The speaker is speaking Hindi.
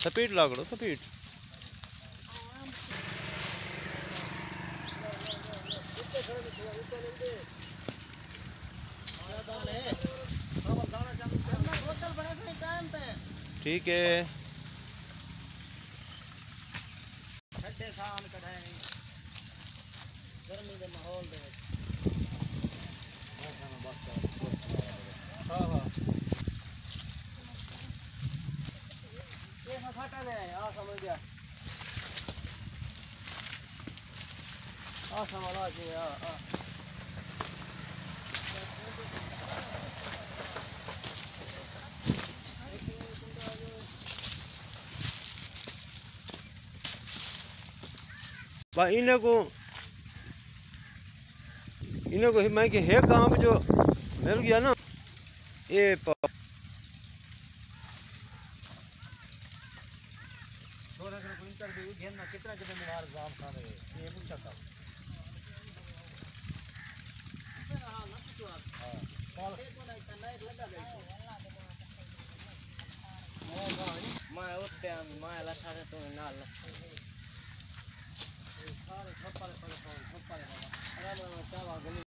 स्पीड लागड़ो स्पीड ठीक है। गर्मी के माहौल दे आ समझ गया आ समझ गया आ भाई इन्हें को मैं कि है काम जो मिल गया ना ये इंटरव्यू घेरना कितना कितना मिनार जाम खा रहे ये पूछा था मैं उठते हैं मैं लगा तो ना सारे सब पाले अरे मैं चावा गली